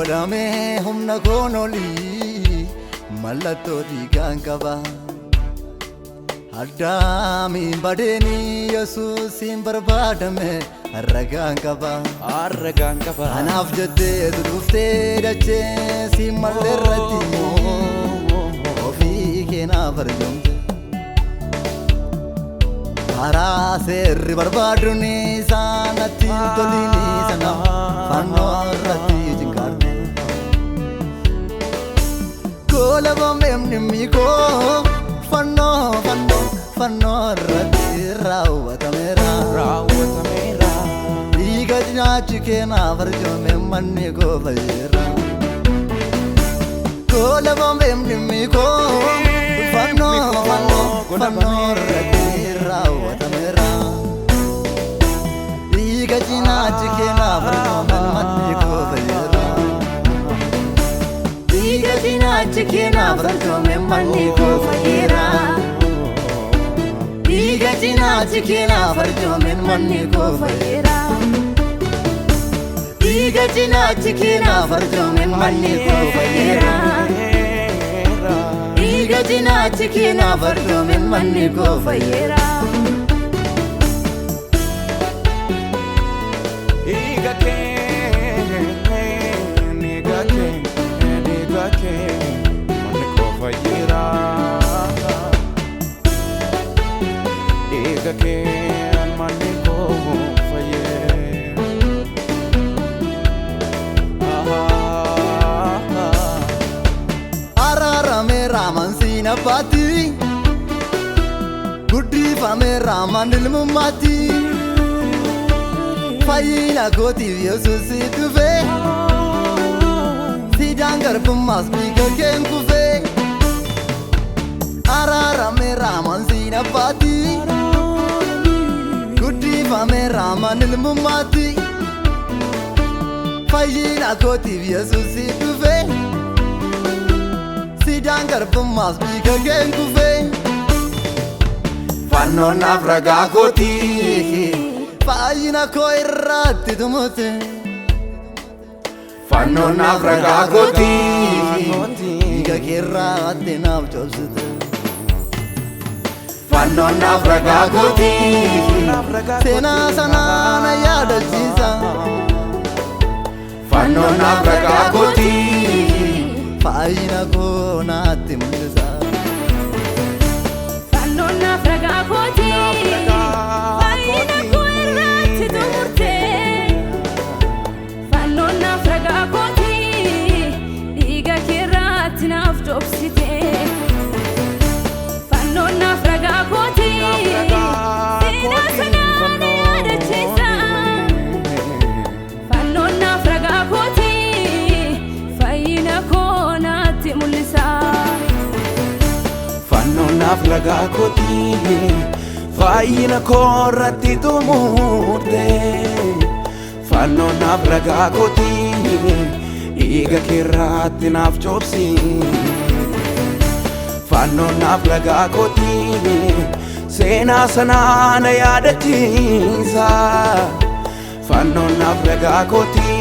godame humna konoli mallattoo dhiigaan qaba Addaami badeni Yesuusin barbaadame arragaan qaba Anaaf jettee dhuftee dachee si malleerratti ofii keenaaf argamte Karaa seerri barbaaduni saanatti tolini sana fannoo irratti jinkaarne Golabamemni miikoo fannoo irratti raawwatameera Dhiiga cinaachi keenaaf arjoome manni koo fayyeera Golabamemni miikoo fannoo irratti raawwatameera Dhiiga cinaachi keenaaf arjoome manni koo fayyeera Dhiiga cinaachi keenaaf arjoome manni koo fayyeera Dhiiga cinaachi keenaaf arjoome manni koo fayyeera Dhiiga cinaachi keenaaf arjoome manni koo fayyeera Dhiiga cinaachi keenaaf arjoome manni koo fayyeera Dhiiga manni koo fayyeera Dhiiga manni koo fayyeera Araarame raamansiin abbaatti guddifame raaman ilmummaatti fayyina kootiif Yesuusi dhufe sidaan garbummaas dhiiga keen kufe Araarame raamansiin abbaatti guddifame raaman ilmummaatti fayyina kootiif Yesuusi dhufe sidaan garbummaas dhiiga keen kufe Fannoon naaf ragaa kooti fayyina koo irratti tumute Fannoon naaf ragaa kooti dhiiga kee irratti naaf cobsite Fannoon naaf ragaa kooti seenaa sanaa na yaadachiisa Fannoon naaf ragaa kooti fayyina koo naatti mul'isa Fannoon naaf ragaa kooti fayyina koo irratti tumurte Fannoon naaf ragaa kooti dhiiga kee irratti naaf cobsite Fannoon naaf ragaa kooti seenaa sanaa na yaadachiisa Fannoon naaf ragaa kooti fayyina koo naatti mul'isa Fannoon naaf ragaa kooti fayyina koo irratti tumurte Fannoon naaf ragaa kooti dhiiga kee irratti naaf cobsite Fannoon naaf ragaa kooti seenaa sanaa na yaadachiisa Fannoon naaf ragaa kooti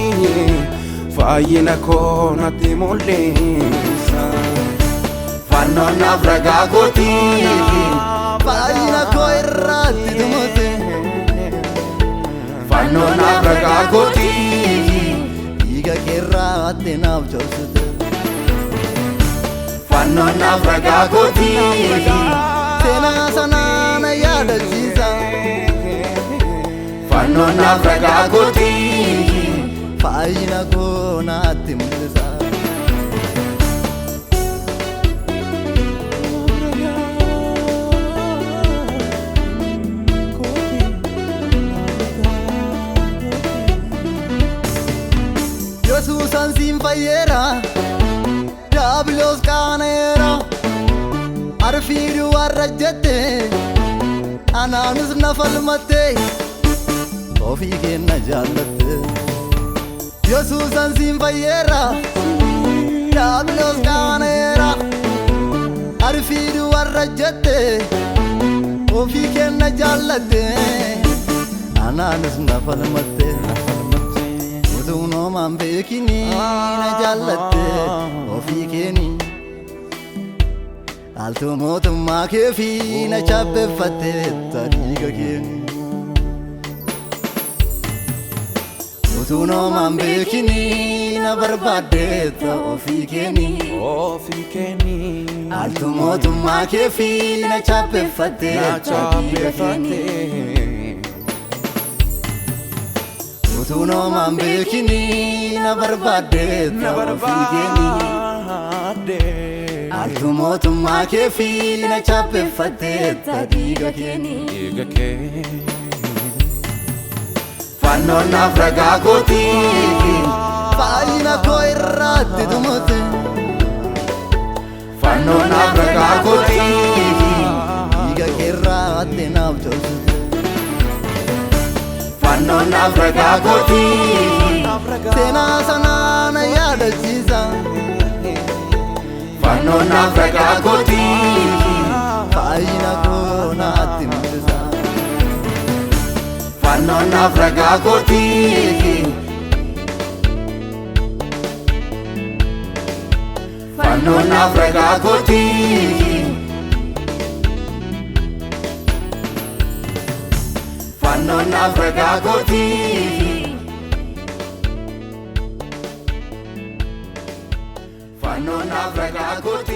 fayyina koo naatti mul'isa Fannoon naaf ragaa kooti fayyina koo irratti tumute Fannoon naaf ragaa kooti dhiiga kee irratti naaf cobsite Fannoon naaf ragaa kooti seenaa sanaa na yaadachiisa Fannoon naaf ragaa kooti fayyina koo naatti mul'isa Yesuusan siin fayyeera Diiyaabiloos qaaneera arfiidhu warra jette anaanis na falmatte ofii kenna jaallatte Yesuusan siin fayyeera Diiyaabiloos qaaneera arfiidhu warra jette ofii kenna jaallatte anaanis na falmatte nomaan beekini na jaallatte ofii keeni Altuu mootummaa keefi na chaappeeffatte dhiiga keeni Utuu nomaan beekini na barbaadde ofii keeni Altuu mootummaa keefi na chaappeeffatte dhiiga keeni Utuu nomaan beekini na barbaadde ofii keeni Altuu mootummaa keefi na chaappeeffatte dhiiga keeni Fannoon naaf ragaa kooti faayina koo irratti tumute Fannoon naaf ragaa kooti dhiiga kee irratti naaf tolchite Fannoon naaf ragaa kooti seenaa sanaa na yaadachiisa Fannoon naaf ragaa kooti faayina koo naatti mul'isa Fannoon naaf ragaa kooti Fannoon naaf ragaa kooti Fannoon naaf ragaa kooti Fannoon naaf ragaa kooti